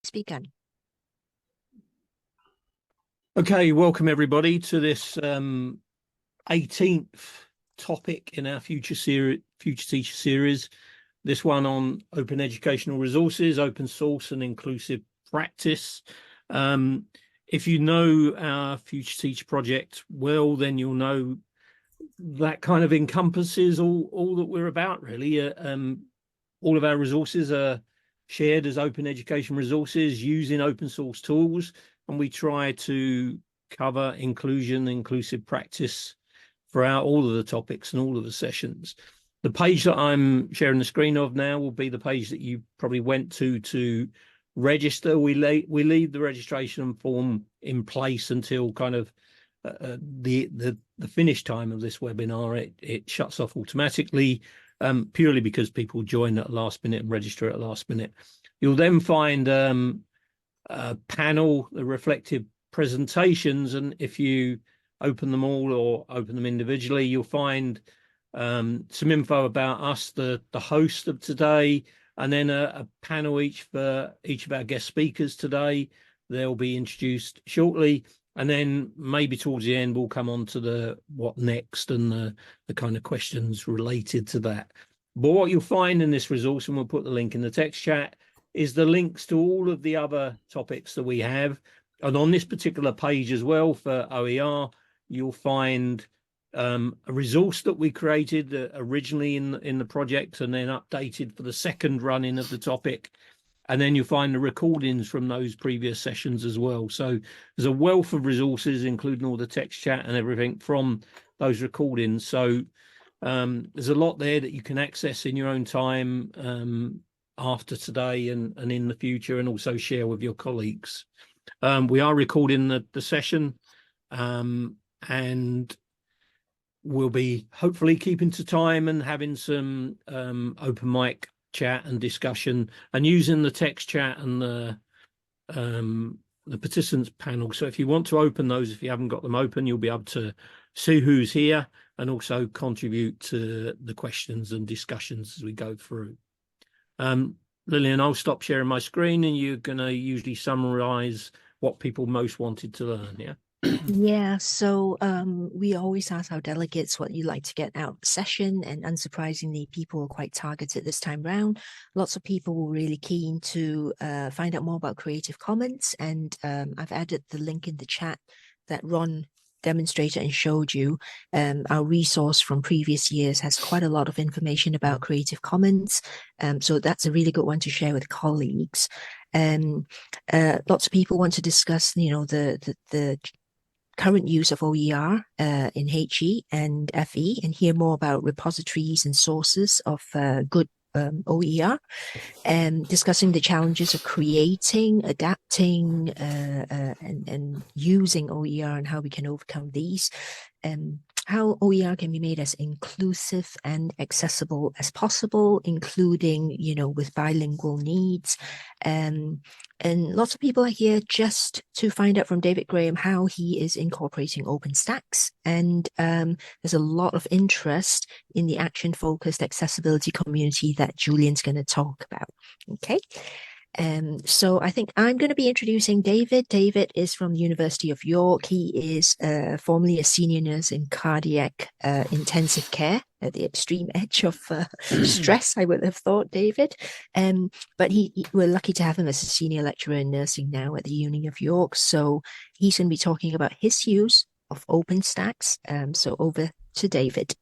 Begun. Okay, welcome everybody to this 18th topic in our Future Teacher series. This one on open educational resources, open source and inclusive practice. If you know our Future Teacher project well, then you'll know that kind of encompasses all that we're about, really. All of our resources are shared as open education resources using open source tools, and we try to cover inclusive practice throughout all of the topics and all of the sessions. The page that I'm sharing the screen of now will be the page that you probably went to register. We leave the registration form in place until kind of the finish time of this webinar. It shuts off automatically, purely because people join at last minute and register at last minute. You'll then find a panel, the reflective presentations, and if you open them all or open them individually, you'll find some info about us, the host of today, and then a panel each for each of our guest speakers today. They'll be introduced shortly, and then maybe towards the end we'll come on to the what next and the kind of questions related to that. But what you'll find in this resource, and we'll put the link in the text chat, is the links to all of the other topics that we have. And on this particular page as well for OER, you'll find a resource that we created originally in the project and then updated for the second running of the topic. And then you'll find the recordings from those previous sessions as well. So there's a wealth of resources, including all the text chat and everything from those recordings. So there's a lot there that you can access in your own time after today and in the future, and also share with your colleagues. We are recording the session, and we'll be hopefully keeping to time and having some open mic chat and discussion and using the text chat and the participants panel. So if you want to open those, if you haven't got them open, you'll be able to see who's here and also contribute to the questions and discussions as we go through. Lillian, I'll stop sharing my screen and you're going to usually summarize what people most wanted to learn, yeah? Yeah, so we always ask our delegates what you like to get out of the session, and unsurprisingly, people are quite targeted this time round. Lots of people were really keen to find out more about Creative Commons, and I've added the link in the chat that Ron demonstrated and showed you. Our resource from previous years has quite a lot of information about Creative Commons, so that's a really good one to share with colleagues. Lots of people want to discuss, the current use of OER in HE and FE, and hear more about repositories and sources of good OER, and discussing the challenges of creating, adapting, and using OER and how we can overcome these, how OER can be made as inclusive and accessible as possible, including, with bilingual needs. And lots of people are here just to find out from David Graham how he is incorporating OpenStax. And there's a lot of interest in the action-focused accessibility community that Julian's going to talk about. Okay. So I think I'm going to be introducing David. David is from the University of York. He is formerly a senior nurse in cardiac intensive care at the extreme edge of stress, I would have thought, David. But we're lucky to have him as a senior lecturer in nursing now at the Uni of York. So he's going to be talking about his use of OpenStax. So over to David.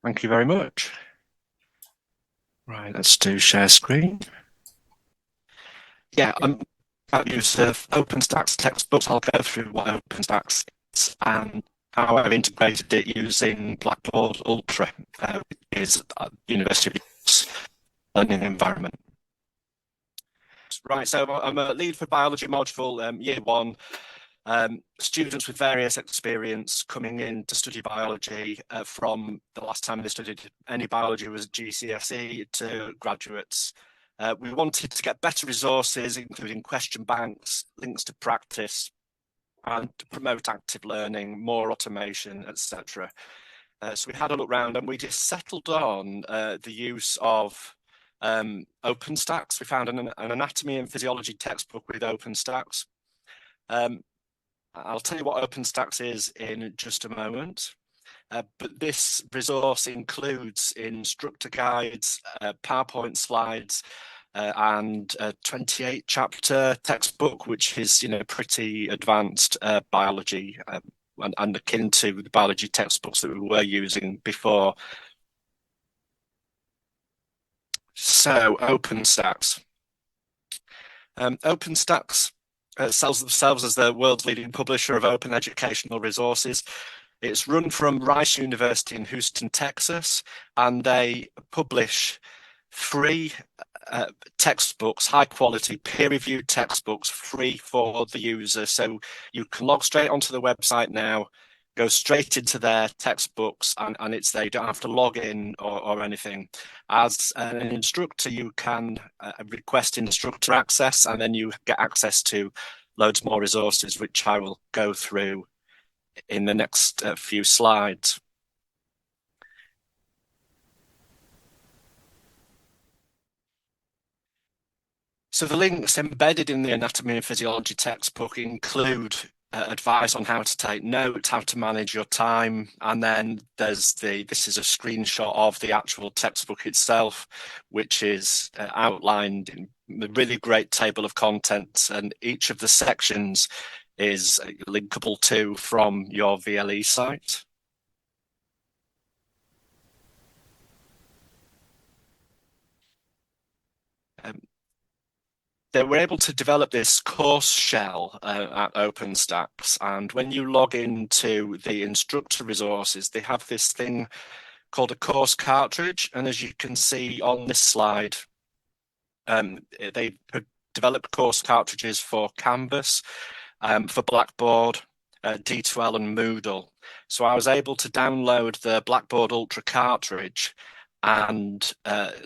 Thank you very much. Right, let's do share screen. Yeah, about use of OpenStax textbooks. I'll go through what OpenStax is and how I've integrated it using Blackboard Ultra, which is University of York's learning environment. Right, so I'm a lead for biology module, year one. Students with various experience coming in to study biology from the last time they studied any biology was GCSE to graduates. We wanted to get better resources, including question banks, links to practice, and to promote active learning, more automation, etc. So we had a look around and we just settled on the use of OpenStax. We found an anatomy and physiology textbook with OpenStax. I'll tell you what OpenStax is in just a moment. But this resource includes instructor guides, PowerPoint slides, and a 28 chapter textbook, which is, pretty advanced biology and akin to the biology textbooks that we were using before. So OpenStax. OpenStax sells themselves as the world's leading publisher of open educational resources. It's run from Rice University in Houston, Texas, and they publish free textbooks, high quality, peer-reviewed textbooks, free for the user. So you can log straight onto the website now, go straight into their textbooks, and it's there. You don't have to log in or anything. As an instructor, you can request instructor access, and then you get access to loads more resources, which I will go through in the next few slides. So the links embedded in the anatomy and physiology textbook include advice on how to take notes, how to manage your time, and then this is a screenshot of the actual textbook itself, which is outlined in a really great table of contents, and each of the sections is linkable to from your VLE site. They were able to develop this course shell at OpenStax, and when you log into the instructor resources, they have this thing called a course cartridge, and as you can see on this slide, they developed course cartridges for Canvas, for Blackboard, D2L and Moodle. So I was able to download the Blackboard Ultra cartridge and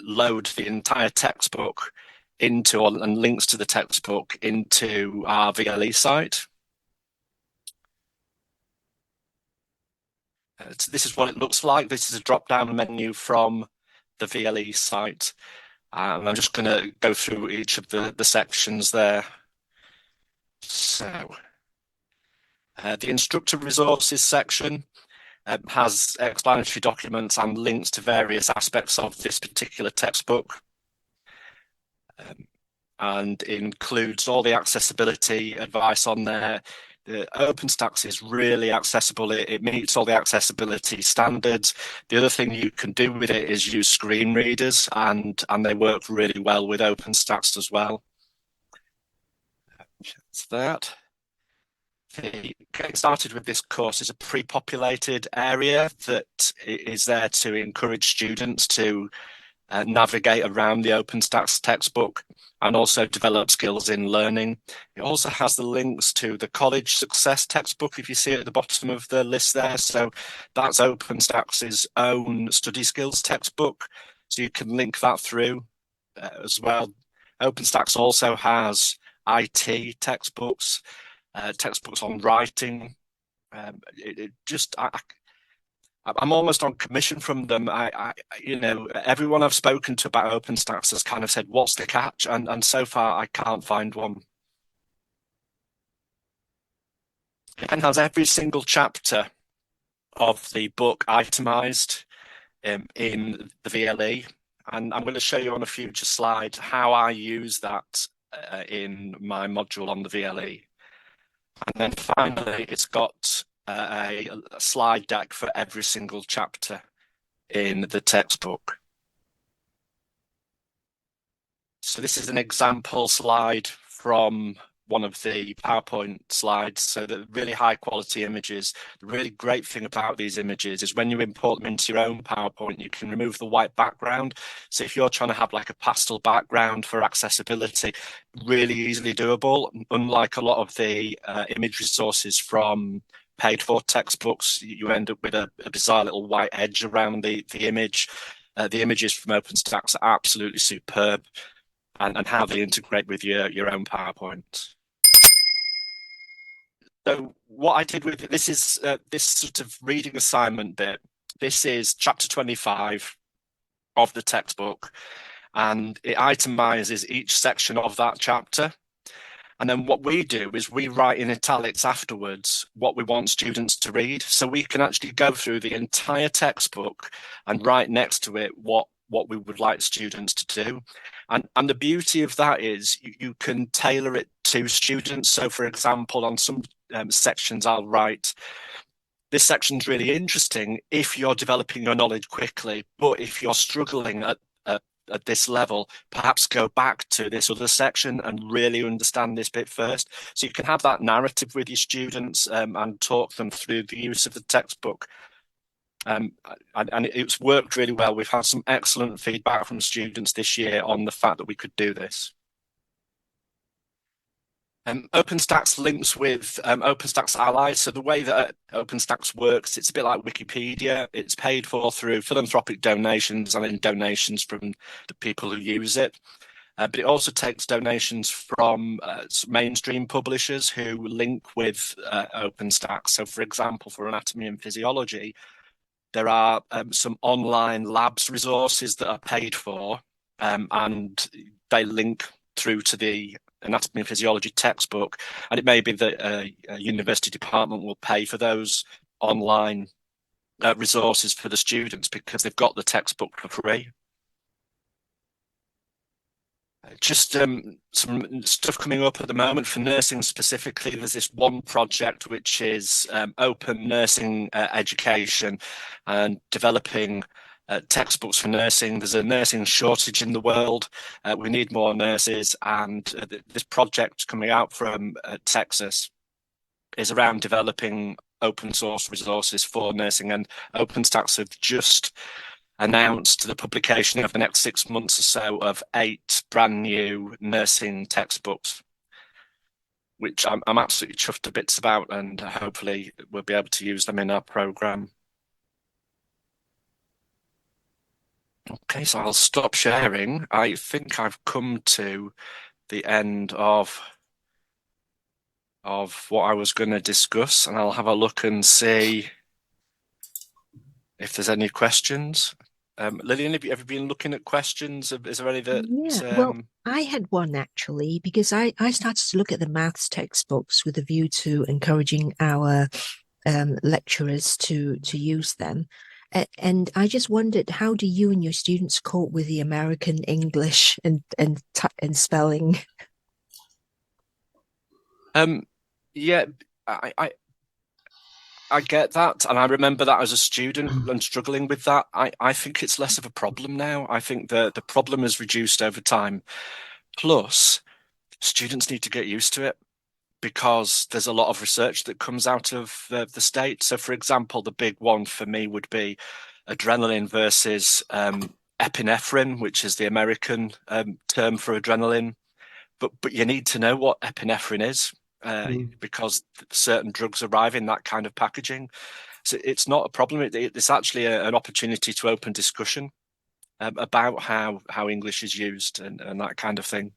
load the entire textbook into, and links to the textbook into our VLE site. So this is what it looks like. This is a drop-down menu from the VLE site. And I'm just going to go through each of the sections there. So the instructor resources section has explanatory documents and links to various aspects of this particular textbook, and includes all the accessibility advice on there. The OpenStax is really accessible. It meets all the accessibility standards. The other thing you can do with it is use screen readers, and they work really well with OpenStax as well. That's that. Getting started with this course is a pre-populated area that is there to encourage students to navigate around the OpenStax textbook and also develop skills in learning. It also has the links to the College Success textbook, if you see at the bottom of the list there. So that's OpenStax's own study skills textbook. So you can link that through as well. OpenStax also has IT textbooks, textbooks on writing. I'm almost on commission from them. Everyone I've spoken to about OpenStax has kind of said, "What's the catch?" And so far, I can't find one. It has every single chapter of the book itemized in the VLE, and I'm going to show you on a future slide how I use that in my module on the VLE. And then finally, it's got a slide deck for every single chapter in the textbook. So this is an example slide from one of the PowerPoint slides. So the really high quality images. The really great thing about these images is when you import them into your own PowerPoint, you can remove the white background. So if you're trying to have like a pastel background for accessibility, really easily doable. Unlike a lot of the image resources from paid for textbooks, you end up with a bizarre little white edge around the image. The images from OpenStax are absolutely superb, and how they integrate with your own PowerPoint. So what I did with it, this is this sort of reading assignment bit. This is chapter 25 of the textbook. and it itemizes each section of that chapter. And then what we do is we write in italics afterwards what we want students to read. So we can actually go through the entire textbook and write next to it what we would like students to do. And the beauty of that is you can tailor it to students. So for example, on some sections, I'll write, this section's really interesting if you're developing your knowledge quickly, but if you're struggling at this level, perhaps go back to this other section and really understand this bit first. So you can have that narrative with your students and talk them through the use of the textbook. And it's worked really well. We've had some excellent feedback from students this year on the fact that we could do this. OpenStax links with OpenStax Allies. So the way that OpenStax works, it's a bit like Wikipedia. It's paid for through philanthropic donations and then donations from the people who use it. But it also takes donations from mainstream publishers who link with OpenStax. So for example, for anatomy and physiology, there are some online labs resources that are paid for, and they link through to the anatomy and physiology textbook, and it may be that a university department will pay for those online resources for the students because they've got the textbook for free. Just some stuff coming up at the moment for nursing specifically. There's this one project which is open nursing education and developing textbooks for nursing. There's a nursing shortage in the world. We need more nurses, and this project coming out from Texas is around developing open source resources for nursing, and OpenStax have just announced the publication over the next 6 months or so of 8 brand new nursing textbooks, which I'm absolutely chuffed to bits about, and hopefully we'll be able to use them in our programme. Okay, so I'll stop sharing. I think I've come to the end of what I was going to discuss, and I'll have a look and see if there's any questions. Lillian, have you ever been looking at questions? Is there any that... Yeah, well, I had one actually, because I started to look at the maths textbooks with a view to encouraging our lecturers to use them. And I just wondered, how do you and your students cope with the American English and spelling? Yeah, I get that, and I remember that as a student and struggling with that. I think it's less of a problem now. I think the problem has reduced over time. Plus, students need to get used to it because there's a lot of research that comes out of the state. So, for example, the big one for me would be adrenaline versus epinephrine, which is the American term for adrenaline. But you need to know what epinephrine is. Because certain drugs arrive in that kind of packaging. So it's not a problem. It's actually an opportunity to open discussion about how English is used and that kind of thing.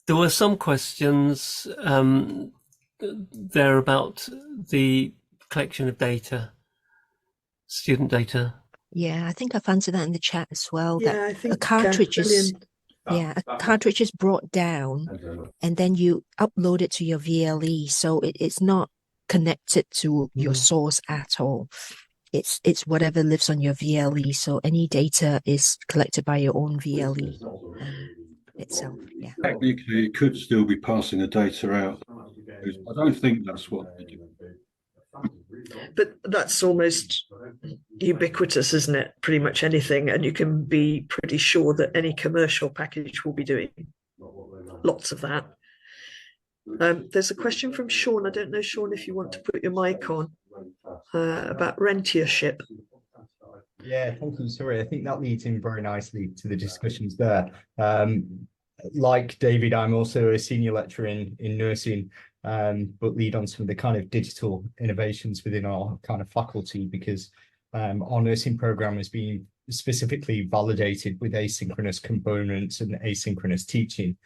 There were some questions there about the collection of data, student data. Yeah, I think I've answered that in the chat as well. Yeah, that I think a cartridge is... Lillian... Yeah, a cartridge is brought down and then you upload it to your VLE. So it's not connected to your source at all. It's whatever lives on your VLE. So any data is collected by your own VLE itself. Yeah. Technically, it could still be passing the data out. I don't think that's what they do. But that's almost ubiquitous, isn't it? Pretty much anything, and you can be pretty sure that any commercial package will be doing lots of that. There's a question from Sean. I don't know, Sean, if you want to put your mic on about rentiership. Yeah, thank you. Sorry, I think that leads in very nicely to the discussions there. Like David, I'm also a senior lecturer in nursing, but lead on some of the kind of digital innovations within our kind of faculty, because our nursing program has been specifically validated with asynchronous components and asynchronous teaching.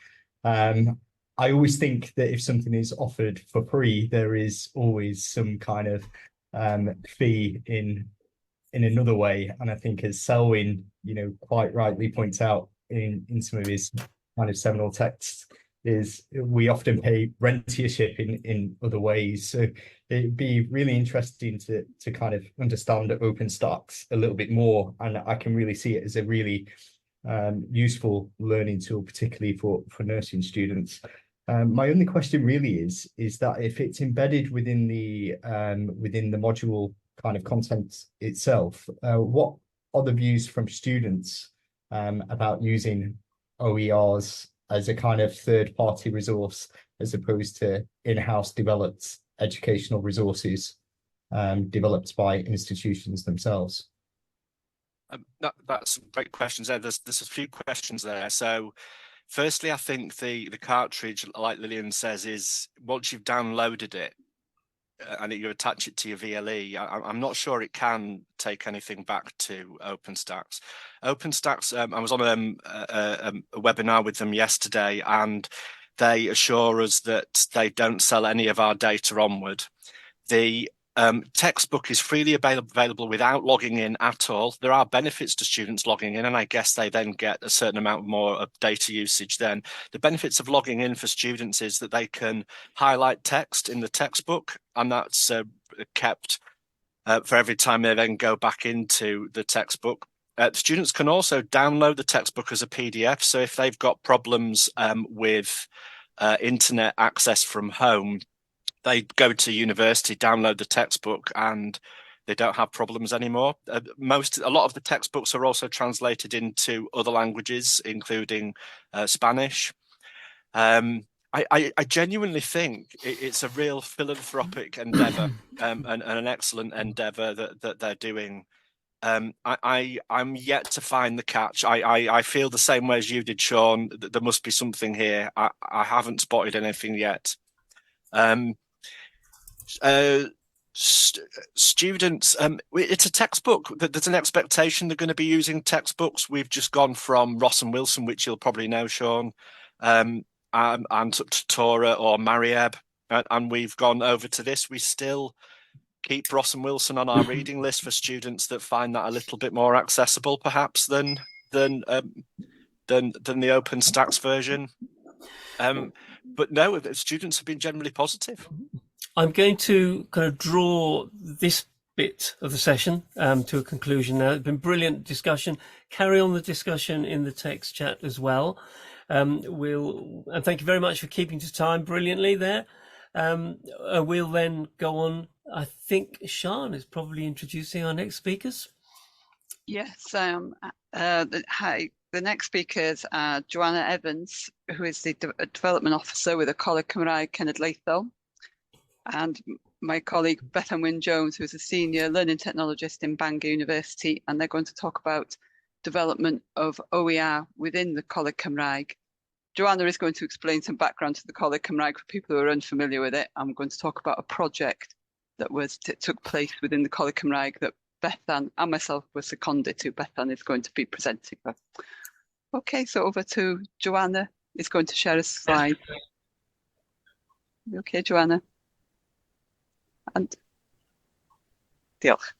I always think that if something is offered for free, there is always some kind of fee in in another way. And I think, as Selwyn, quite rightly points out in some of his kind of seminal texts, is we often pay rentiership in other ways. So it'd be really interesting to kind of understand OpenStax a little bit more. And I can really see it as a really useful learning tool, particularly for nursing students. My only question really is that if it's embedded within the module kind of content itself, what are the views from students about using OERs as a kind of third-party resource as opposed to in-house developed educational resources developed by institutions themselves? That's great questions there. There's a few questions there. So firstly, I think the cartridge, like Lillian says, is once you've downloaded it and you attach it to your VLE, I'm not sure it can take anything back to OpenStax. OpenStax, I was on a webinar with them yesterday, and they assure us that they don't sell any of our data onward. The textbook is freely available without logging in at all. There are benefits to students logging in, and I guess they then get a certain amount more of data usage then. The benefits of logging in for students is that they can highlight text in the textbook, and that's kept for every time they then go back into the textbook. Students can also download the textbook as a PDF. So if they've got problems with internet access from home, they go to university, download the textbook, and they don't have problems anymore. A lot of the textbooks are also translated into other languages, including Spanish. I genuinely think it's a real philanthropic endeavour and an excellent endeavour that they're doing. I'm yet to find the catch. I feel the same way as you did, Sean. That there must be something here. I haven't spotted anything yet. Students, it's a textbook. There's an expectation they're going to be using textbooks. We've just gone from Ross and Wilson, which you'll probably know, Sean, and to Torah or Marieb, and we've gone over to this. We still keep Ross and Wilson on our reading list for students that find that a little bit more accessible, perhaps, than the OpenStax version. But no, students have been generally positive. I'm going to kind of draw this bit of the session to a conclusion now. It's been brilliant discussion. Carry on the discussion in the text chat as well. And thank you very much for keeping to time brilliantly there. We'll then go on. I think Sian is probably introducing our next speakers. Yes. Hi. The next speakers are Joanna Evans, who is the Development Officer with the Coleg Cymraeg Cenedlaethol, and my colleague Bethan Wyn-Jones, who is a Senior Learning Technologist in Bangor University, and they're going to talk about development of OER within the Coleg Cymraeg. Joanna is going to explain some background to the Coleg Cymraeg for people who are unfamiliar with it. I'm going to talk about a project that took place within the Coleg Cymraeg that Bethan and myself were seconded to. Bethan is going to be presenting. Okay, so over to Joanna, is going to share a slide. Okay, Joanna. And diolch.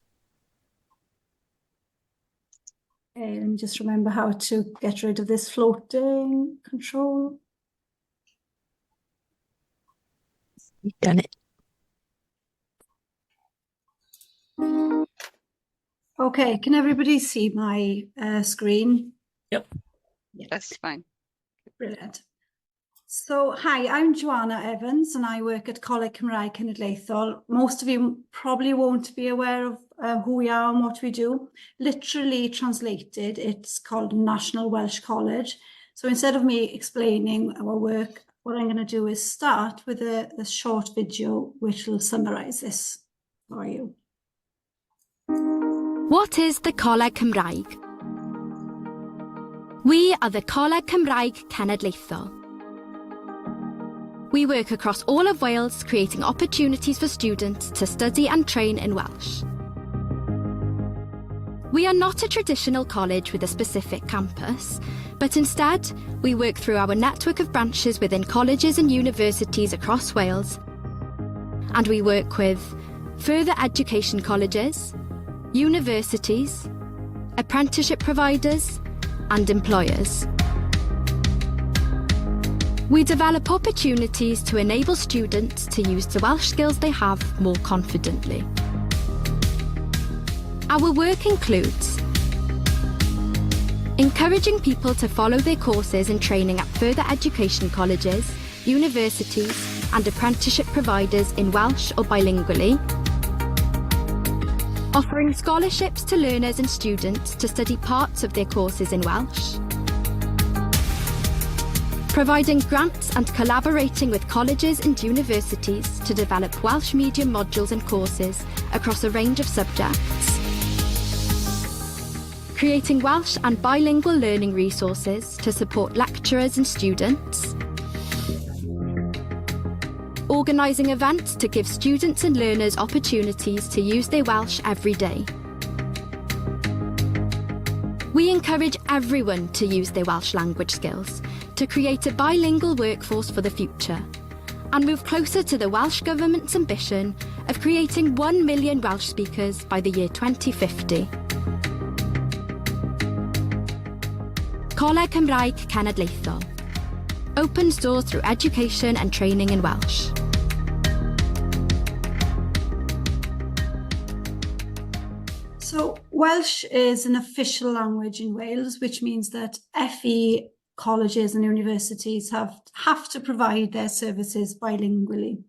Let me just remember how to get rid of this floating control. You've done it. Okay, can everybody see my screen? Yep. Yeah. That's fine. Brilliant. So, hi, I'm Joanna Evans and I work at Coleg Cymraeg Cenedlaethol. Most of you probably won't be aware of who we are and what we do. Literally translated, it's called National Welsh College. So instead of me explaining our work, what I'm going to do is start with a short video which will summarise this for you. What is the Coleg Cymraeg? We are the Coleg Cymraeg Cenedlaethol. We work across all of Wales, creating opportunities for students to study and train in Welsh. We are not a traditional college with a specific campus, but instead, we work through our network of branches within colleges and universities across Wales. And we work with further education colleges, universities, apprenticeship providers, and employers. We develop opportunities to enable students to use the Welsh skills they have more confidently. Our work includes encouraging people to follow their courses and training at further education colleges, universities, and apprenticeship providers in Welsh or bilingually, offering scholarships to learners and students to study parts of their courses in Welsh, providing grants and collaborating with colleges and universities to develop Welsh medium modules and courses across a range of subjects, creating Welsh and bilingual learning resources to support lecturers and students, organising events to give students and learners opportunities to use their Welsh every day. We encourage everyone to use their Welsh language skills to create a bilingual workforce for the future and move closer to the Welsh Government's ambition of creating 1 million Welsh speakers by the year 2050. Coleg Cymraeg Cenedlaethol opens doors through education and training in Welsh. So Welsh is an official language in Wales, which means that FE colleges and universities have to provide their services bilingually.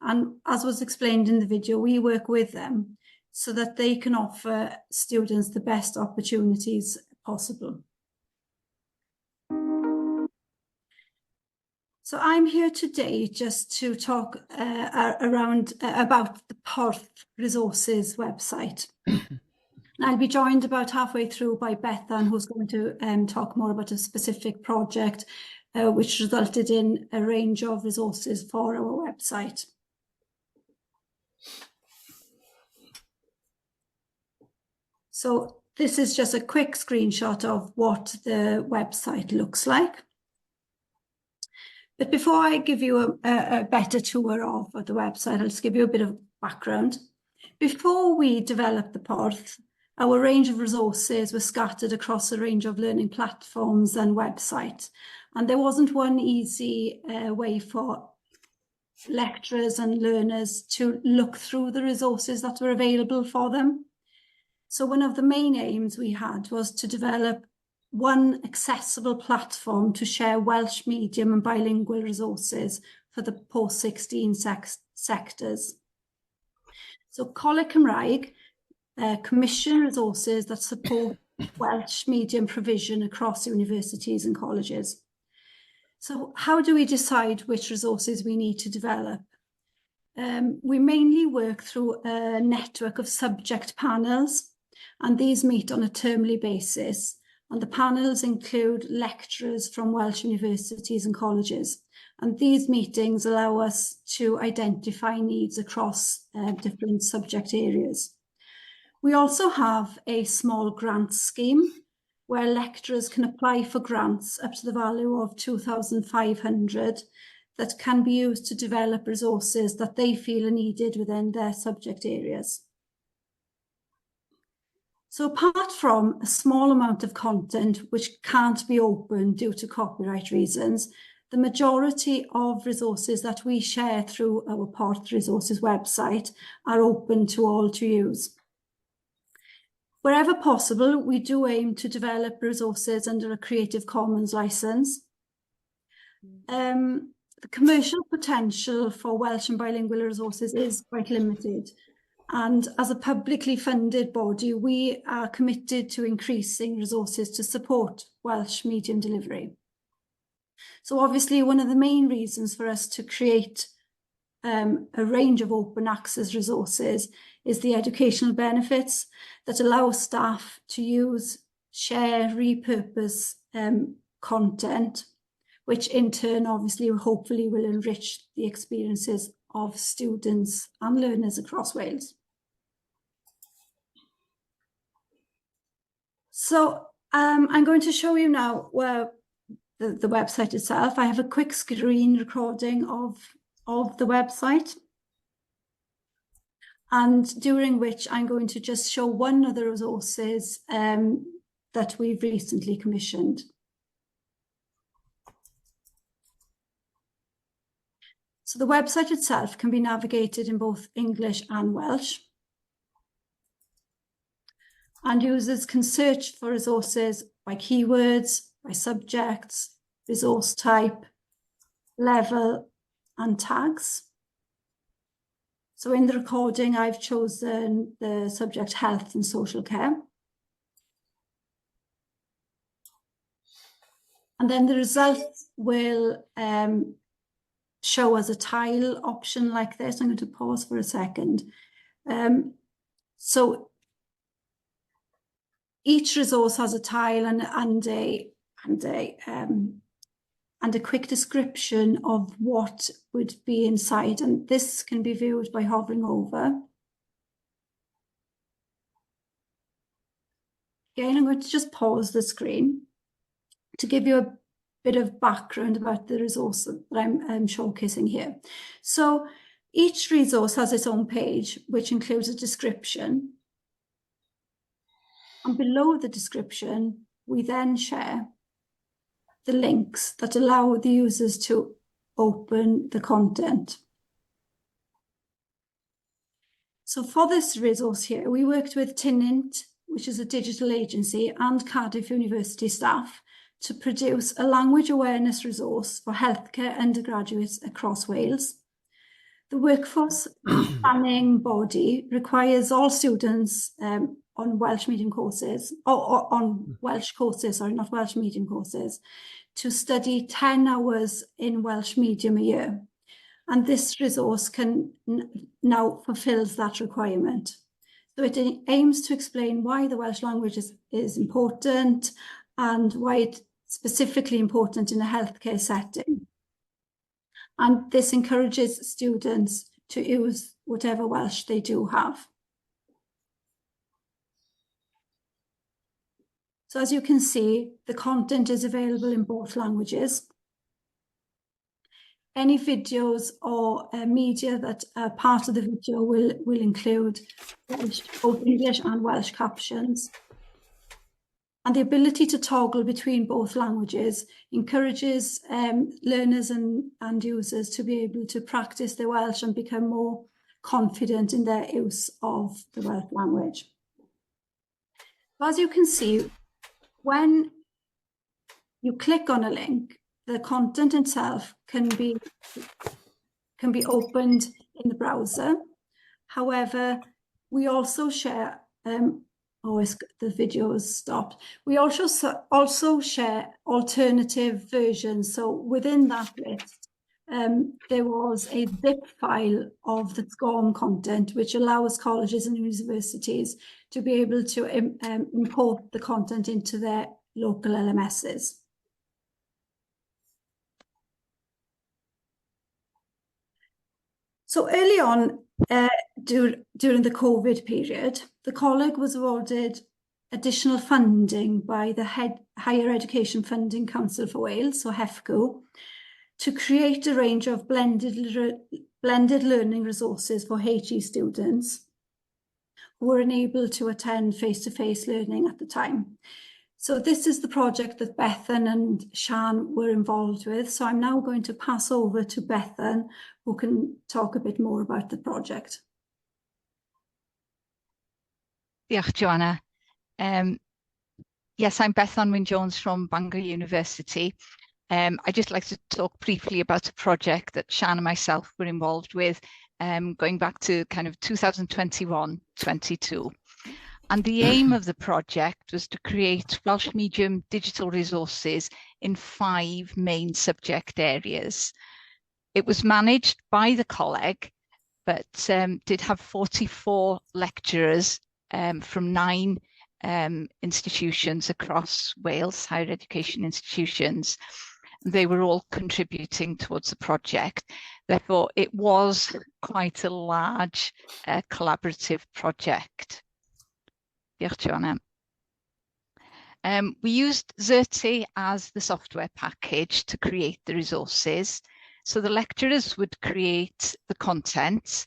And as was explained in the video, we work with them so that they can offer students the best opportunities possible. So I'm here today just to talk about the Porth Resources website. I'll be joined about halfway through by Bethan, who's going to talk more about a specific project which resulted in a range of resources for our website. So this is just a quick screenshot of what the website looks like. But before I give you a better tour of the website, I'll just give you a bit of background. Before we developed the Porth, our range of resources were scattered across a range of learning platforms and websites. And there wasn't one easy way for lecturers and learners to look through the resources that were available for them. So one of the main aims we had was to develop one accessible platform to share Welsh medium and bilingual resources for the post-16 sectors. So Coleg Cymraeg commission resources that support Welsh medium provision across universities and colleges. So how do we decide which resources we need to develop? We mainly work through a network of subject panels, and these meet on a termly basis. And the panels include lecturers from Welsh universities and colleges. And these meetings allow us to identify needs across different subject areas. We also have a small grant scheme where lecturers can apply for grants up to the value of 2,500 that can be used to develop resources that they feel are needed within their subject areas. So apart from a small amount of content which can't be open due to copyright reasons, the majority of resources that we share through our Porth Resources website are open to all to use. Wherever possible, we do aim to develop resources under a Creative Commons license. The commercial potential for Welsh and bilingual resources is quite limited. And as a publicly funded body, we are committed to increasing resources to support Welsh medium delivery. So obviously, one of the main reasons for us to create a range of open access resources is the educational benefits that allow staff to use, share, repurpose content, which in turn, obviously, hopefully will enrich the experiences of students and learners across Wales. So I'm going to show you now where the website itself. I have a quick screen recording of the website. and during which I'm going to just show one of the resources that we've recently commissioned. So the website itself can be navigated in both English and Welsh. And users can search for resources by keywords, by subjects, resource type, level, and tags. So in the recording, I've chosen the subject health and social care. And then the results will show us a tile option like this. I'm going to pause for a second. So each resource has a tile and a quick description of what would be inside. And this can be viewed by hovering over. Again, I'm going to just pause the screen to give you a bit of background about the resource that I'm showcasing here. So each resource has its own page, which includes a description. And below the description, we then share the links that allow the users to open the content. So for this resource here, we worked with Tinint, which is a digital agency, and Cardiff University staff to produce a language awareness resource for healthcare undergraduates across Wales. The workforce planning body requires all students on Welsh medium courses, or on Welsh courses, sorry, not Welsh medium courses, to study 10 hours in Welsh medium a year. And this resource can now fulfills that requirement. So it aims to explain why the Welsh language is important and why it's specifically important in a healthcare setting. And this encourages students to use whatever Welsh they do have. So as you can see, the content is available in both languages. Any videos or media that are part of the video will include Welsh, both English and Welsh captions. And the ability to toggle between both languages encourages learners and users to be able to practice their Welsh and become more confident in their use of the Welsh language. As you can see, when you click on a link, the content itself can be opened in the browser. However, we also share the video has stopped. We also share alternative versions. So within that list, there was a zip file of the SCORM content, which allows colleges and universities to be able to import the content into their local LMSs. So early on, during the COVID period, the Coleg was awarded additional funding by the Higher Education Funding Council for Wales, so HEFCW, to create a range of blended learning resources for HE students who were unable to attend face-to-face learning at the time. So this is the project that Bethan and Sian were involved with. So I'm now going to pass over to Bethan, who can talk a bit more about the project. Diolch, Joanna. Yes, I'm Bethan Wyn-Jones from Bangor University. I'd just like to talk briefly about a project that Sian and myself were involved with, going back to kind of 2021-22. And the aim of the project was to create Welsh medium digital resources in 5 main subject areas. It was managed by the Coleg, but did have 44 lecturers from 9 institutions across Wales, higher education institutions. They were all contributing towards the project. Therefore, it was quite a large collaborative project. Diolch, Joanna. We used Xerte as the software package to create the resources. So the lecturers would create the content,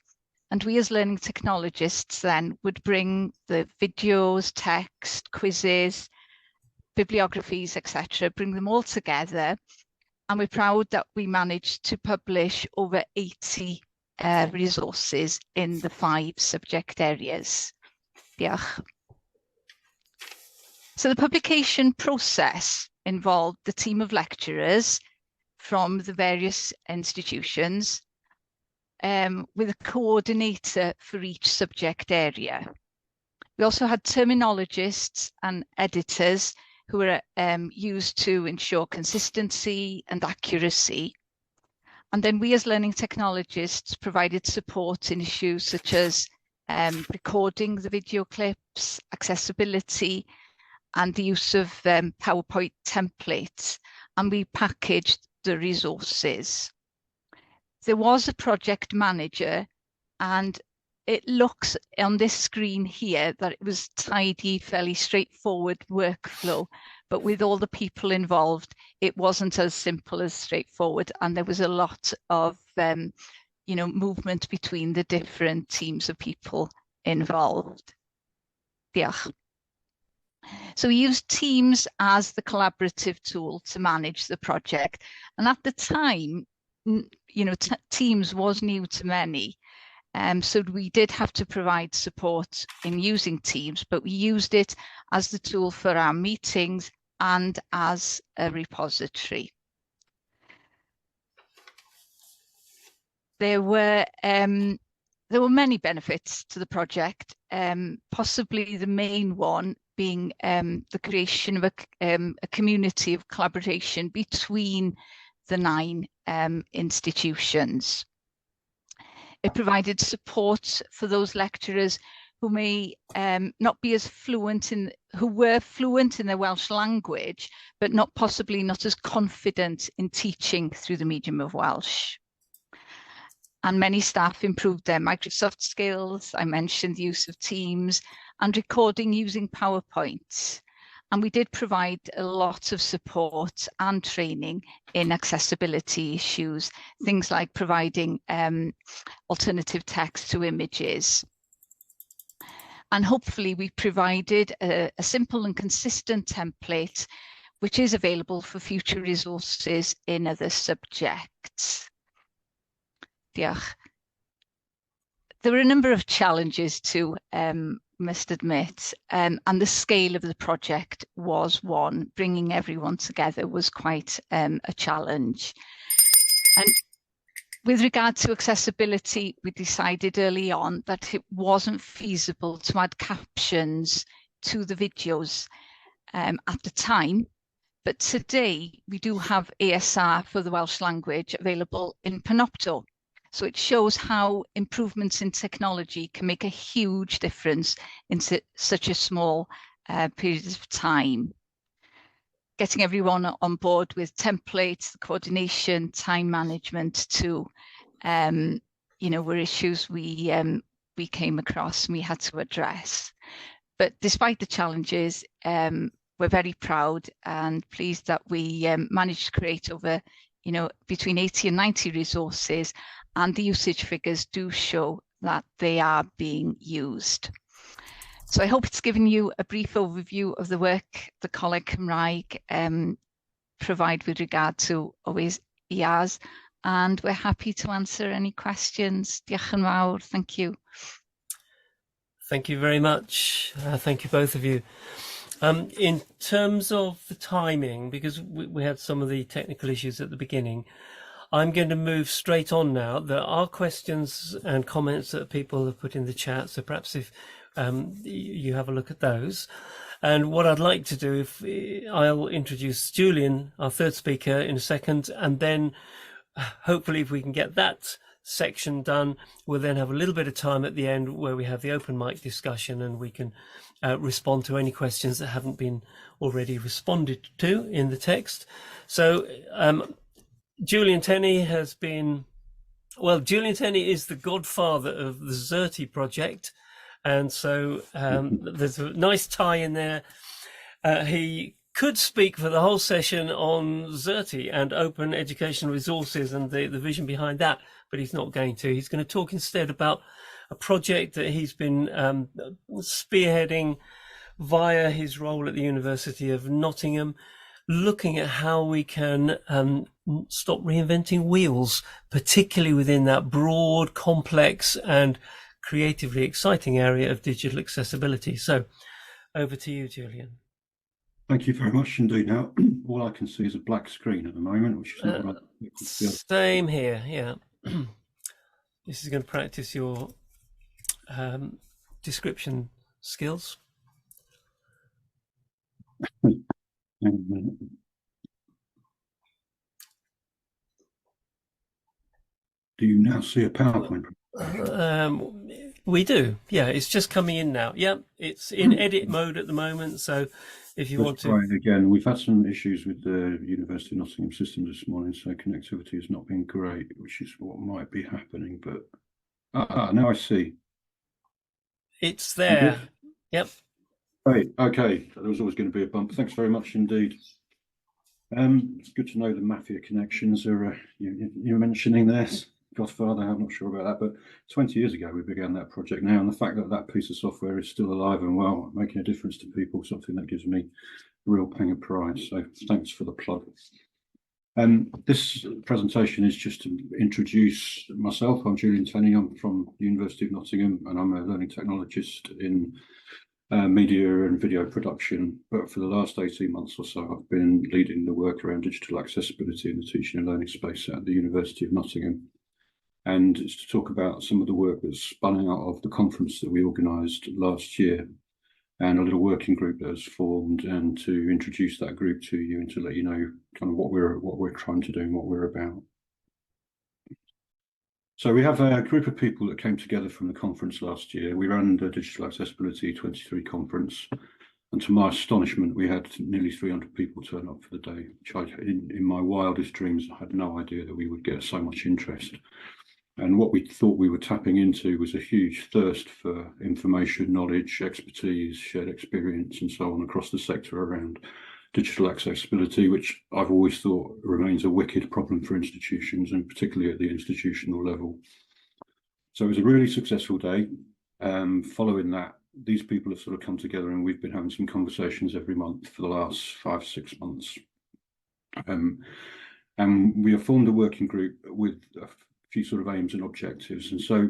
And we as learning technologists then would bring the videos, text, quizzes, bibliographies, etc., bring them all together. And we're proud that we managed to publish over 80 resources in the 5 subject areas. Diolch. So the publication process involved the team of lecturers from the various institutions, with a coordinator for each subject area. We also had terminologists and editors who were used to ensure consistency and accuracy. And then we as learning technologists provided support in issues such as recording the video clips, accessibility, and the use of PowerPoint templates, and we packaged the resources. There was a project manager, and it looks on this screen here that it was tidy, fairly straightforward workflow, but with all the people involved, it wasn't as simple as straightforward, and there was a lot of movement between the different teams of people involved. Diolch. So we used Teams as the collaborative tool to manage the project, and at the time, Teams was new to many, so we did have to provide support in using Teams, but we used it as the tool for our meetings and as a repository. There were many benefits to the project, possibly the main one being the creation of a community of collaboration between the 9 institutions. It provided support for those lecturers who may not be as fluent who were fluent in the Welsh language, but possibly not as confident in teaching through the medium of Welsh. And many staff improved their Microsoft skills. I mentioned the use of Teams and recording using PowerPoint. And we did provide a lot of support and training in accessibility issues, things like providing alternative text to images. And hopefully we provided a simple and consistent template, which is available for future resources in other subjects. Diolch. There were a number of challenges too, must admit, and the scale of the project was one. Bringing everyone together was quite a challenge. And with regard to accessibility, we decided early on that it wasn't feasible to add captions to the videos at the time, but today we do have ASR for the Welsh language available in Panopto. So it shows how improvements in technology can make a huge difference in such a small period of time. Getting everyone on board with templates, coordination, time management too, were issues we came across and we had to address. But despite the challenges, we're very proud and pleased that we managed to create over, between 80 and 90 resources, and the usage figures do show that they are being used. So I hope it's given you a brief overview of the work the Coleg Cymraeg provide with regard to OERs, and we're happy to answer any questions. Diolch yn fawr. Thank you. Thank you very much. Thank you, both of you. In terms of the timing, because we had some of the technical issues at the beginning, I'm going to move straight on now. There are questions and comments that people have put in the chat, so perhaps if you have a look at those. And what I'd like to do, I'll introduce Julian, our third speaker, in a second, and then hopefully if we can get that section done, we'll then have a little bit of time at the end where we have the open mic discussion and we can respond to any questions that haven't been already responded to in the text. So Julian Tenney has been, Julian Tenney is the godfather of the Xerte project. And so there's a nice tie in there. He could speak for the whole session on Xerte and open educational resources and the vision behind that, but he's not going to. He's going to talk instead about a project that he's been spearheading via his role at the University of Nottingham, looking at how we can stop reinventing wheels, particularly within that broad, complex and creatively exciting area of digital accessibility. So over to you, Julian. Thank you very much indeed. Now, all I can see is a black screen at the moment, which is not what I same here, yeah. This is going to practice your description skills. Do you now see a PowerPoint? We do, yeah. It's just coming in now. Yeah, it's in edit mode at the moment. So, if you want to, right, again, we've had some issues with the University of Nottingham systems this morning, so connectivity has not been great, which is what might be happening. But now I see. It's there. Yep. Right. Okay. There was always going to be a bump. Thanks very much indeed. It's good to know the Mafia connections are you're mentioning this. Godfather, I'm not sure about that, but 20 years ago we began that project now, and the fact that that piece of software is still alive and well, making a difference to people, something that gives me a real pang of pride. So thanks for the plug. This presentation is just to introduce myself. I'm Julian Tenney. I'm from the University of Nottingham, and I'm a learning technologist in media and video production. But for the last 18 months or so, I've been leading the work around digital accessibility in the teaching and learning space at the University of Nottingham. And it's to talk about some of the work that's spun out of the conference that we organised last year, and a little working group that has formed, and to introduce that group to you and to let you know kind of what we're trying to do and what we're about. So we have a group of people that came together from the conference last year. We ran the Digital Accessibility 23 conference, and to my astonishment, we had nearly 300 people turn up for the day, which in my wildest dreams, I had no idea that we would get so much interest. And what we thought we were tapping into was a huge thirst for information, knowledge, expertise, shared experience, and so on across the sector around digital accessibility, which I've always thought remains a wicked problem for institutions, and particularly at the institutional level. So it was a really successful day. Following that, these people have sort of come together, and we've been having some conversations every month for the last 5-6 months. And we have formed a working group with a few sort of aims and objectives. And so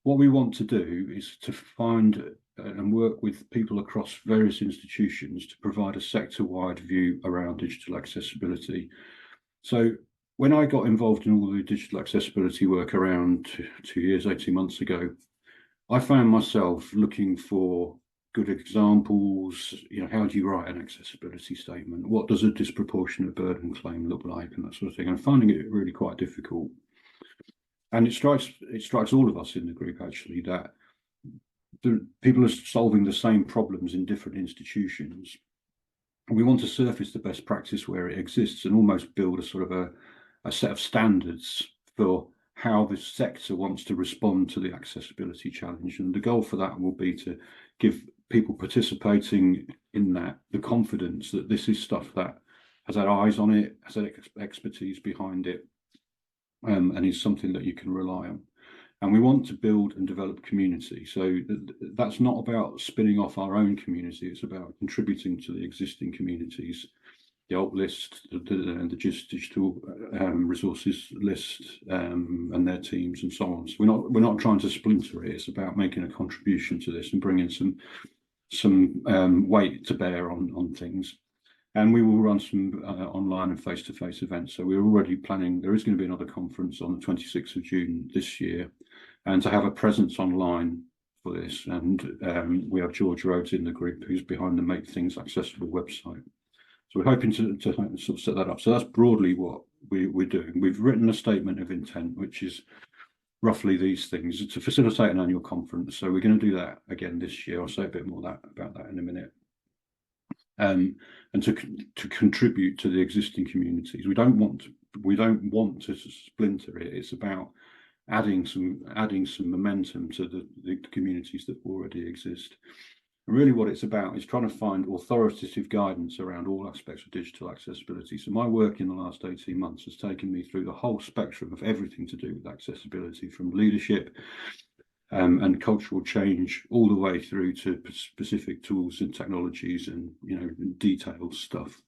what we want to do is to find and work with people across various institutions to provide a sector-wide view around digital accessibility. So when I got involved in all the digital accessibility work around 2 years, 18 months ago, I found myself looking for good examples. You know, how do you write an accessibility statement? What does a disproportionate burden claim look like, and that sort of thing, and finding it really quite difficult. And it strikes all of us in the group, actually, that the people are solving the same problems in different institutions. And we want to surface the best practice where it exists and almost build a sort of a set of standards for how the sector wants to respond to the accessibility challenge. And the goal for that will be to give people participating in that the confidence that this is stuff that has had eyes on it, has had expertise behind it, and is something that you can rely on. And we want to build and develop community. So that's not about spinning off our own community. It's about contributing to the existing communities, the alt list, the digital resources list, and their teams and so on. So we're not trying to splinter it. It's about making a contribution to this and bringing some weight to bear on things. And we will run some online and face-to-face events. So we're already planning, there is going to be another conference on the 26th of June this year, and to have a presence online for this. And we have George Rhodes in the group, who's behind the Make Things Accessible website. So we're hoping to sort of set that up. So that's broadly what we're doing. We've written a statement of intent, which is roughly these things, to facilitate an annual conference. So we're going to do that again this year. I'll say a bit more about that in a minute. And to contribute to the existing communities. We don't want to splinter it. It's about adding some momentum to the communities that already exist. And really what it's about is trying to find authoritative guidance around all aspects of digital accessibility. So my work in the last 18 months has taken me through the whole spectrum of everything to do with accessibility, from leadership and cultural change all the way through to specific tools and technologies and, you know, detailed stuff.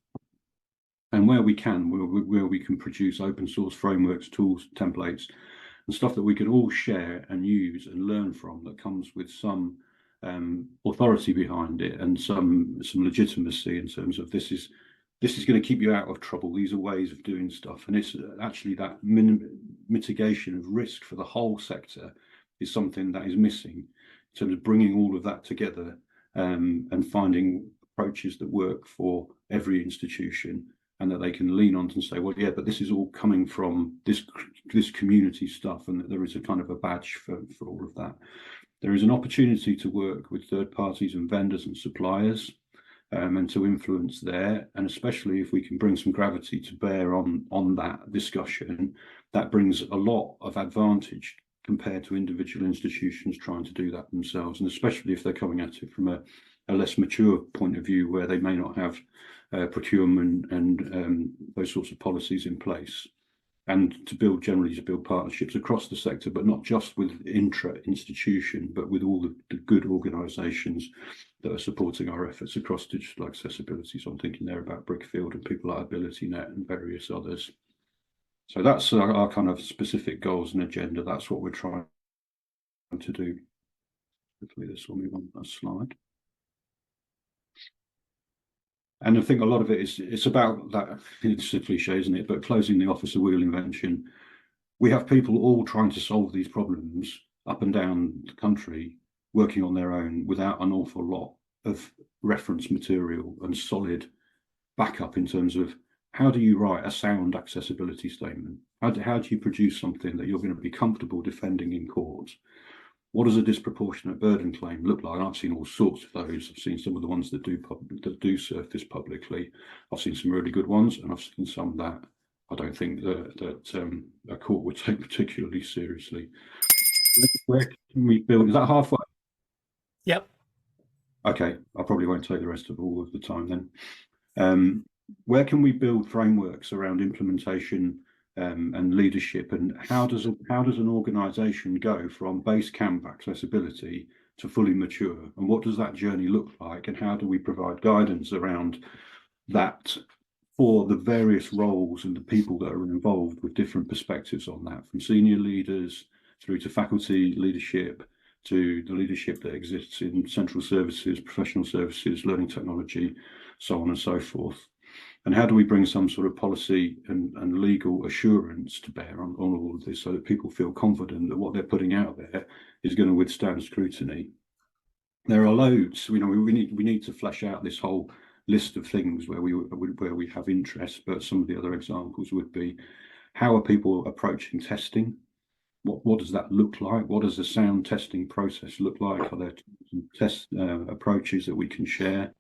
And where we can, where we can produce open source frameworks, tools, templates, and stuff that we can all share and use and learn from, that comes with some authority behind it and some legitimacy in terms of this is going to keep you out of trouble. These are ways of doing stuff, and it's actually that mitigation of risk for the whole sector is something that is missing in terms of bringing all of that together and finding approaches that work for every institution, and that they can lean on and say, well, yeah, but this is all coming from this community stuff, and that there is a kind of a badge for all of that. There is an opportunity to work with third parties and vendors and suppliers and to influence there, and especially if we can bring some gravity to bear on that discussion, that brings a lot of advantage compared to individual institutions trying to do that themselves, and especially if they're coming at it from a less mature point of view where they may not have procurement and those sorts of policies in place. And generally to build partnerships across the sector, but not just with intra-institution, but with all the good organisations that are supporting our efforts across digital accessibility. So I'm thinking there about Brickfield and people like AbilityNet and various others. So that's our kind of specific goals and agenda. That's what we're trying to do. Hopefully this will move on that slide. And I think a lot of it it's about that, it's a cliche, isn't it? But closing the office of wheel invention. We have people all trying to solve these problems up and down the country, working on their own without an awful lot of reference material and solid backup in terms of how do you write a sound accessibility statement? How do you produce something that you're going to be comfortable defending in court? What does a disproportionate burden claim look like? I've seen all sorts of those. I've seen some of the ones that do surface publicly. I've seen some really good ones, and I've seen some that I don't think that a court would take particularly seriously. Where can we build? Is that halfway? Yep. Okay, I probably won't take the rest of all of the time then. Where can we build frameworks around implementation and leadership, and how does an organisation go from base camp accessibility to fully mature, and what does that journey look like, and how do we provide guidance around that for the various roles and the people that are involved with different perspectives on that, from senior leaders through to faculty leadership to the leadership that exists in central services, professional services, learning technology, so on and so forth. And how do we bring some sort of policy and legal assurance to bear on all of this, so that people feel confident that what they're putting out there is going to withstand scrutiny? There are loads. We need to flesh out this whole list of things where we have interest. But some of the other examples would be, how are people approaching testing? What does that look like? What does the sound testing process look like? Are there test approaches that we can share?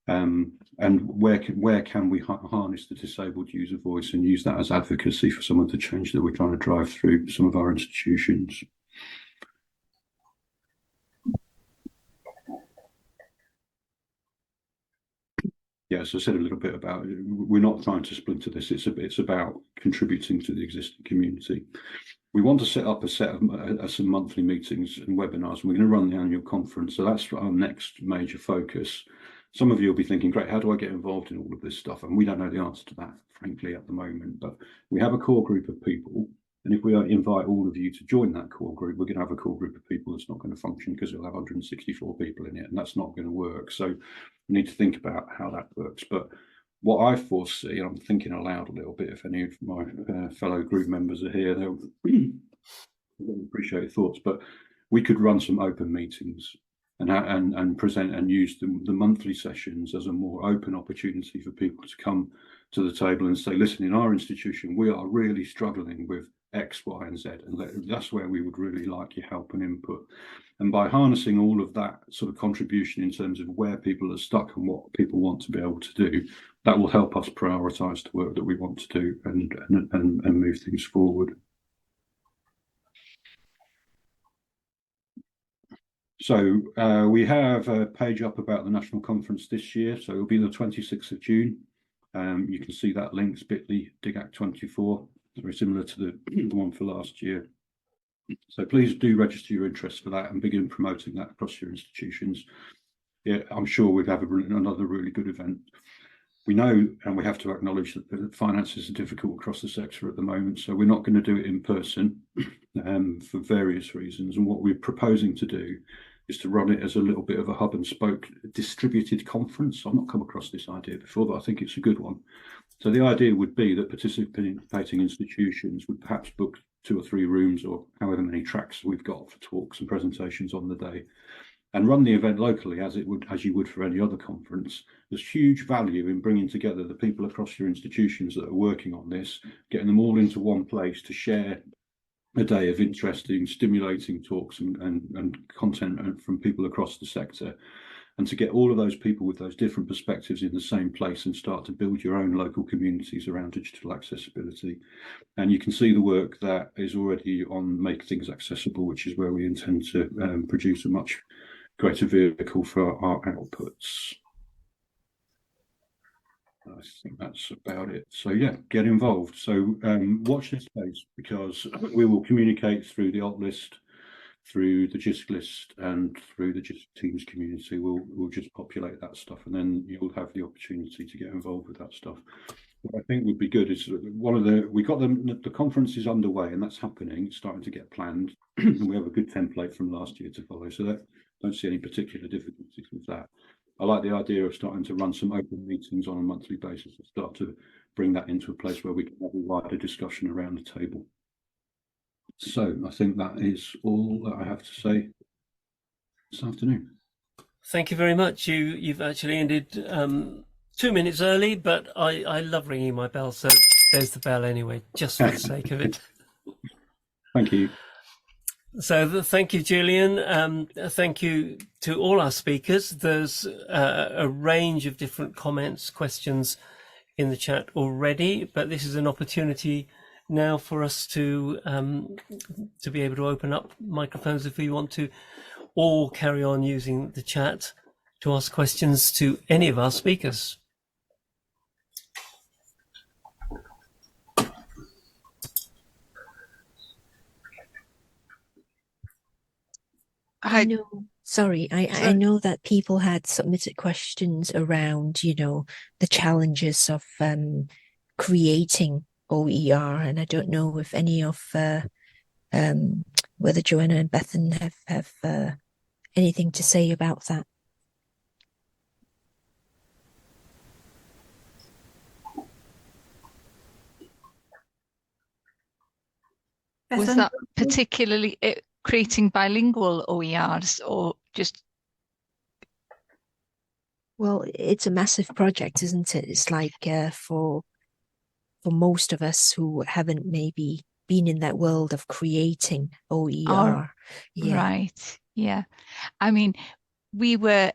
And where can we harness the disabled user voice and use that as advocacy for some of the change that we're trying to drive through some of our institutions? Yeah, so I said a little bit about it. We're not trying to splinter this. It's about contributing to the existing community. We want to set up some monthly meetings and webinars. We're going to run the annual conference, so that's our next major focus. Some of you will be thinking, great, how do I get involved in all of this stuff? And we don't know the answer to that, frankly, at the moment. But we have a core group of people. And if we invite all of you to join that core group, we're going to have a core group of people that's not going to function, because it'll have 164 people in it, and that's not going to work. So we need to think about how that works. But what I foresee, and I'm thinking aloud a little bit, if any of my fellow group members are here, they'll appreciate your thoughts. But we could run some open meetings and present and use the monthly sessions as a more open opportunity for people to come to the table and say, listen, in our institution, we are really struggling with X, Y, and Z, and that's where we would really like your help and input. And by harnessing all of that sort of contribution in terms of where people are stuck and what people want to be able to do, that will help us prioritise the work that we want to do and move things forward. So we have a page up about the national conference this year. So it'll be the 26th of June. You can see that links bit.ly DigAct24, very similar to the one for last year. So please do register your interest for that and begin promoting that across your institutions. Yeah, I'm sure we'll have another really good event. We know, and we have to acknowledge, that the finances are difficult across the sector at the moment, so we're not going to do it in person for various reasons. And what we're proposing to do is to run it as a little bit of a hub and spoke distributed conference. I've not come across this idea before, but I think it's a good one. So the idea would be that participating institutions would perhaps book 2 or 3 rooms, or however many tracks we've got for talks and presentations on the day, and run the event locally as you would for any other conference. There's huge value in bringing together the people across your institutions that are working on this, getting them all into one place to share a day of interesting, stimulating talks and content from people across the sector, and to get all of those people with those different perspectives in the same place and start to build your own local communities around digital accessibility. And you can see the work that is already on Make Things Accessible, which is where we intend to produce a much greater vehicle for our outputs. I think that's about it. So yeah, get involved. So watch this space, because we will communicate through the alt list, through the GISC list, and through the GISC Teams community. We'll just populate that stuff, and then you'll have the opportunity to get involved with that stuff. What I think would be good is the conference is underway, and that's happening. It's starting to get planned. We have a good template from last year to follow, so that don't see any particular difficulties with that. I like the idea of starting to run some open meetings on a monthly basis and start to bring that into a place where we can have a wider discussion around the table. So I think that is all that I have to say this afternoon. Thank you very much. You've actually ended 2 minutes early, but I love ringing my bell, so there's the bell anyway, just for the sake of it. Thank you. So thank you, Julian. Thank you to all our speakers. There's a range of different comments, questions in the chat already, but this is an opportunity now for us to be able to open up microphones if we want to, or carry on using the chat to ask questions to any of our speakers. I know, sorry, I know that people had submitted questions around, the challenges of creating OER, and I don't know if any of whether Joanna and Bethan have anything to say about that. Was that particularly creating bilingual OERs, or just? Well, it's a massive project, isn't it? It's like for most of us who haven't maybe been in that world of creating OER. Oh, yeah. Right. Yeah. I mean, we were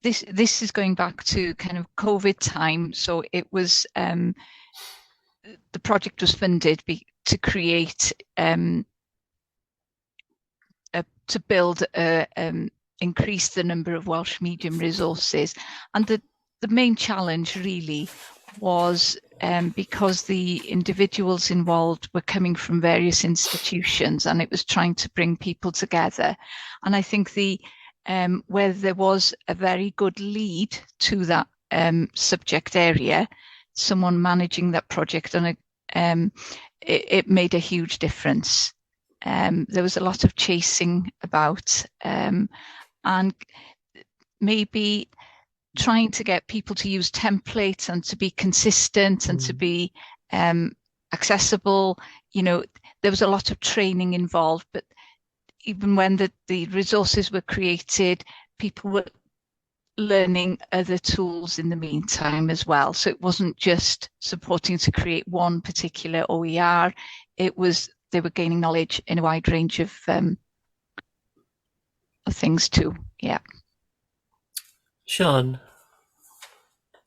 this is going back to kind of COVID time. So it was the project was funded to create to build increase the number of Welsh medium resources, and the main challenge really was because the individuals involved were coming from various institutions, and it was trying to bring people together. And I think where there was a very good lead to that subject area, someone managing that project, and it made a huge difference. There was a lot of chasing about, and maybe trying to get people to use templates and to be consistent and to be accessible. There was a lot of training involved, but even when the resources were created, people were learning other tools in the meantime as well. So it wasn't just supporting to create one particular OER. They were gaining knowledge in a wide range of things too. Yeah. Sian.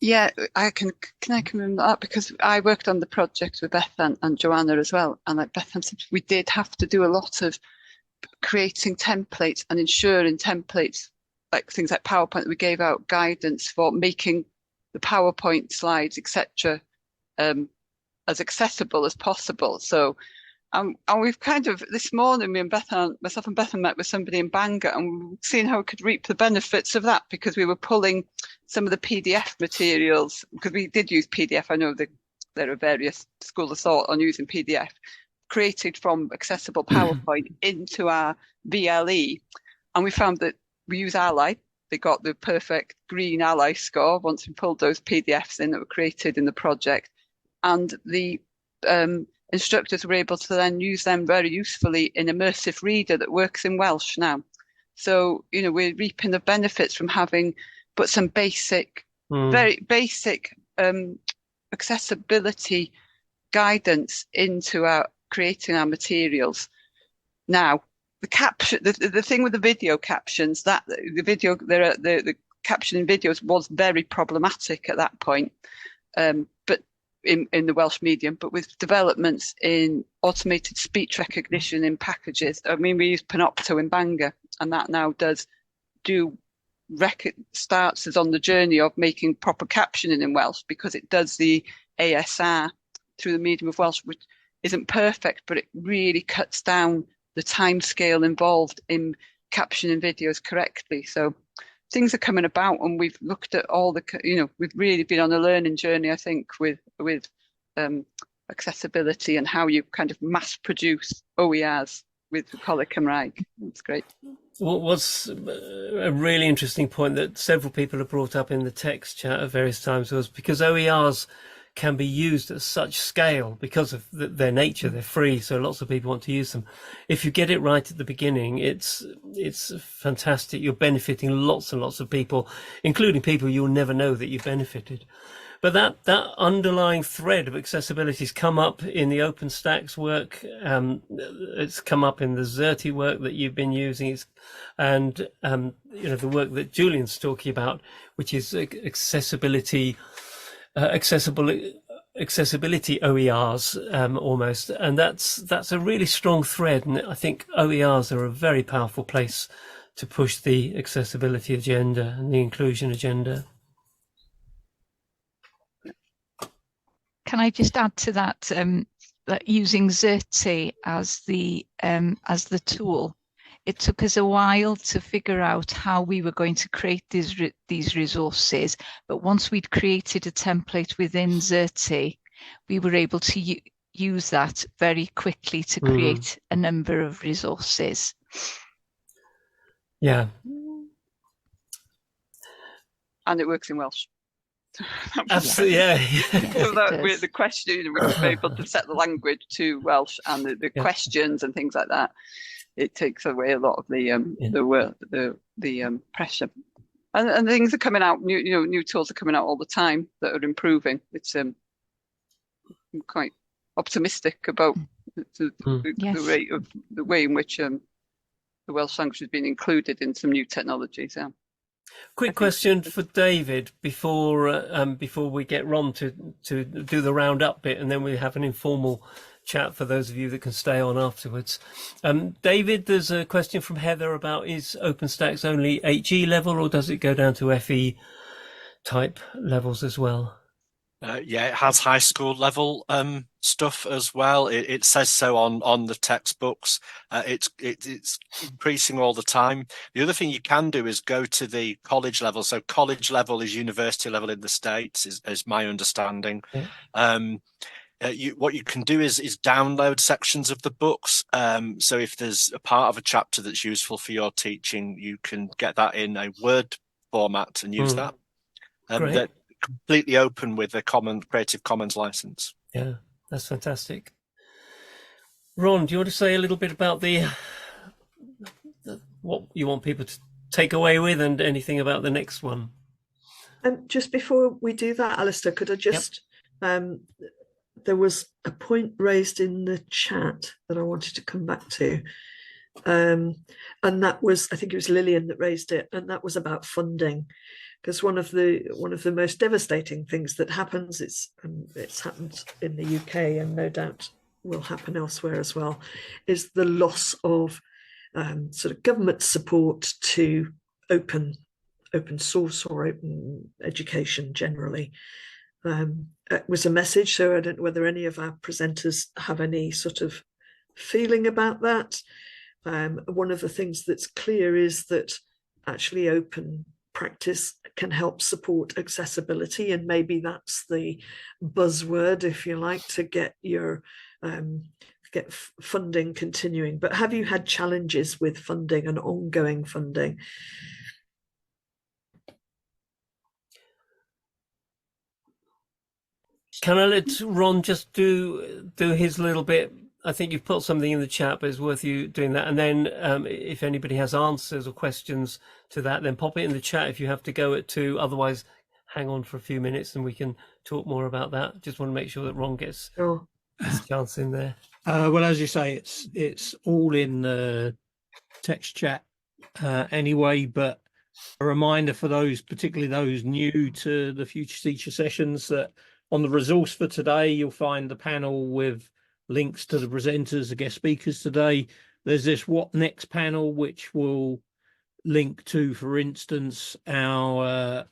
Yeah, can I come in that, because I worked on the project with Bethan and Joanna as well, and like Bethan said, we did have to do a lot of creating templates and ensuring templates, like things like PowerPoint. We gave out guidance for making the PowerPoint slides, etc., as accessible as possible. So And we've kind of, this morning, myself and Bethan met with somebody in Bangor, and we've seen how we could reap the benefits of that, because we were pulling some of the PDF materials, because we did use PDF. I know that there are various schools of thought on using PDF, created from accessible PowerPoint into our VLE. And we found that we use Ally. They got the perfect green Ally score once we pulled those PDFs in that were created in the project. And the instructors were able to then use them very usefully in Immersive Reader that works in Welsh now. So, you know, we're reaping the benefits from having put some basic, very basic accessibility guidance into our creating our materials. Now, the caption, the thing with the video captions, that the video, the captioning videos was very problematic at that point. But in the Welsh medium, but with developments in automated speech recognition in packages. I mean, we use Panopto in Bangor, and that now starts us on the journey of making proper captioning in Welsh, because it does the ASR through the medium of Welsh, which isn't perfect, but it really cuts down the time scale involved in captioning videos correctly. So things are coming about, and we've looked at all the, you know, we've really been on a learning journey, I think, with accessibility and how you kind of mass produce OERs with Coleg Cymraeg. It's great. What was a really interesting point that several people have brought up in the text chat at various times was because OERs can be used at such scale because of their nature. They're free, so lots of people want to use them. If you get it right at the beginning, it's fantastic. You're benefiting lots and lots of people, including people you'll never know that you benefited. But that underlying thread of accessibility has come up in the OpenStax work. It's come up in the Xerte work that you've been using, and you know, the work that Julian's talking about, which is accessibility OERs almost, and that's a really strong thread. And I think OERs are a very powerful place to push the accessibility agenda and the inclusion agenda. Can I just add to that, that using Xerte as the tool, it took us a while to figure out how we were going to create these resources. But once we'd created a template within Xerte, we were able to use that very quickly to create a number of resources. Yeah. And it works in Welsh. Absolutely, yeah. So that with the question, we were able to set the language to Welsh, and the questions and things like that. It takes away a lot of the pressure, and things are coming out. New tools are coming out all the time that are improving. It's I'm quite optimistic about the rate of the way in which the Welsh language has been included in some new technologies. Yeah. Quick question for David before we get Ron to do the roundup bit, and then we have an informal chat for those of you that can stay on afterwards. David, there's a question from Heather about, is OpenStax only HE level, or does it go down to FE type levels as well? Yeah, it has high school level stuff as well. It says so on the textbooks. It's increasing all the time. The other thing you can do is go to the college level. So college level is university level in the States, is my understanding. Yeah. What you can do is download sections of the books. So if there's a part of a chapter that's useful for your teaching, you can get that in a Word format and use that. They're completely open with a Creative Commons license. Yeah, that's fantastic. Ron, do you want to say a little bit about what you want people to take away with, and anything about the next one? Just before we do that, Alistair, could I just there was a point raised in the chat that I wanted to come back to, and that was, I think it was Lillian that raised it, and that was about funding. Because one of the most devastating things that happens, it's happened in the UK and no doubt will happen elsewhere as well, is the loss of sort of government support to open source or open education generally. It was a message, so I don't know whether any of our presenters have any sort of feeling about that. One of the things that's clear is that actually open practice can help support accessibility, and maybe that's the buzzword, if you like, to get your funding continuing. But have you had challenges with funding and ongoing funding? Can I let Ron just do his little bit? I think you've put something in the chat, but it's worth you doing that. And then if anybody has answers or questions to that, then pop it in the chat if you have to go at 2. Otherwise, hang on for a few minutes and we can talk more about that. Just want to make sure that Ron gets his chance in there. Well, as you say, it's all in the text chat anyway, but a reminder for those, particularly those new to the Future Teacher sessions, that on the resource for today, you'll find the panel with links to the presenters, the guest speakers today. There's this What Next panel, which will link to, for instance, our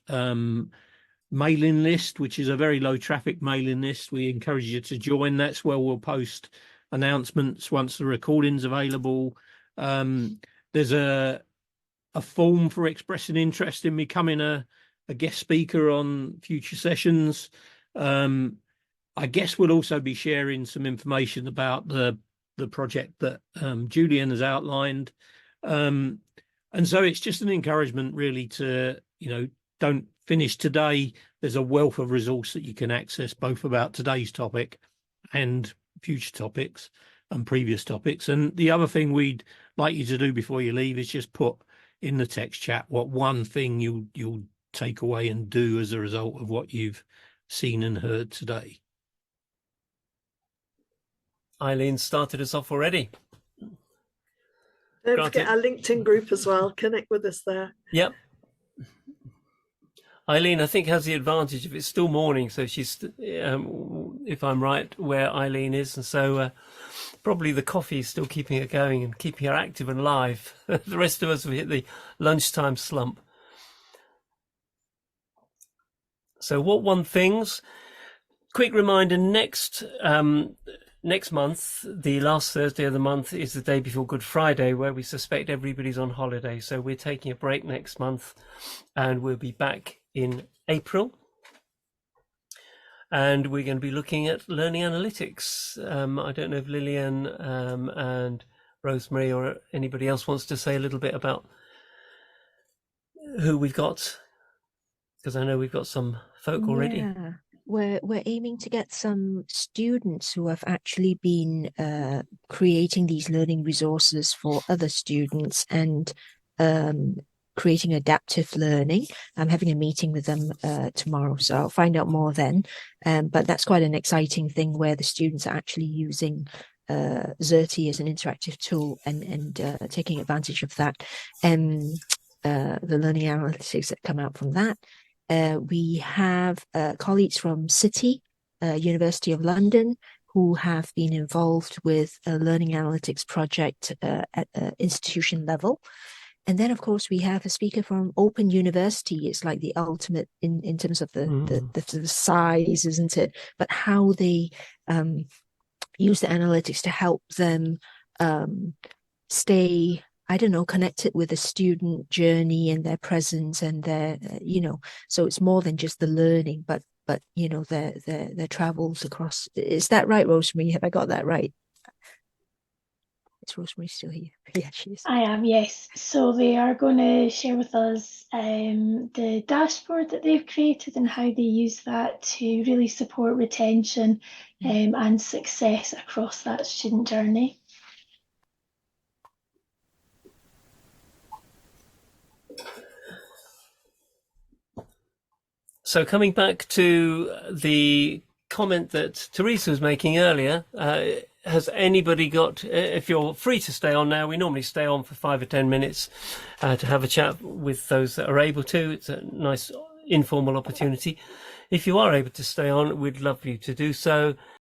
mailing list, which is a very low traffic mailing list. We encourage you to join. That's where we'll post announcements once the recording's available. There's a form for expressing interest in becoming a guest speaker on future sessions. I guess we'll also be sharing some information about the project that Julian has outlined. And so it's just an encouragement really to, don't finish today. There's a wealth of resource that you can access, both about today's topic and future topics and previous topics. And the other thing we'd like you to do before you leave is just put in the text chat what one thing you'll take away and do as a result of what you've seen and heard today. Eileen started us off already. Don't forget our LinkedIn group as well. Connect with us there. Yep. Eileen, I think, has the advantage of it's still morning, so she's, if I'm right, where Eileen is, and so probably the coffee is still keeping her going and keeping her active and alive. The rest of us have hit the lunchtime slump. So what one things? Quick reminder: next month, the last Thursday of the month is the day before Good Friday, where we suspect everybody's on holiday. So we're taking a break next month, and we'll be back in April. And we're going to be looking at learning analytics. I don't know if Lillian and Rosemary or anybody else wants to say a little bit about who we've got, because I know we've got some folk already. Yeah. We're aiming to get some students who have actually been creating these learning resources for other students and creating adaptive learning. I'm having a meeting with them tomorrow, so I'll find out more then. But that's quite an exciting thing where the students are actually using Xerti as an interactive tool and taking advantage of that and the learning analytics that come out from that. We have colleagues from City, University of London, who have been involved with a learning analytics project at institution level. And then, of course, we have a speaker from Open University. It's like the ultimate in terms of the size, isn't it? But how they use the analytics to help them stay, I don't know, connected with the student journey and their presence and their, so it's more than just the learning, but their travels across. Is that right, Rosemary? Have I got that right? Is Rosemary still here? Yeah, she is. I am, yes. So they are going to share with us the dashboard that they've created and how they use that to really support retention and success across that student journey. So coming back to the comment that Teresa was making earlier, has anybody got, if you're free to stay on now, we normally stay on for 5 or 10 minutes to have a chat with those that are able to. It's a nice informal opportunity. If you are able to stay on, we'd love you to do so.